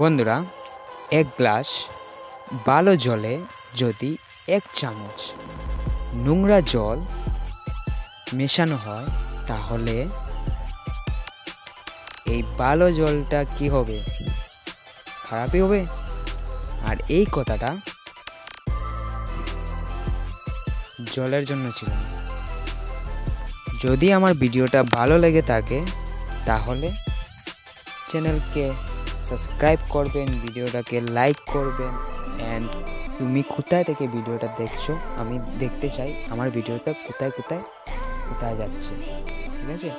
বন্ধুরা, এক গ্লাস ভালো জলে যদি 1 চামচ নোংরা জল মেশানো হয় তাহলে এই ভালো জলটা কি হবে? খারাপই হবে। আর এই কথাটা জলের জন্য ছিল না। যদি আমার ভিডিওটা ভালো লেগে থাকে তাহলে চ্যানেলকে সাবস্ক্রাইব করবেন, ভিডিওটাকে লাইক করবেন। অ্যান্ড তুমি কোথায় থেকে ভিডিওটা দেখছো আমি দেখতে চাই আমার ভিডিওটা কোথায় কোথায় কোথায় যাচ্ছে। ঠিক আছে?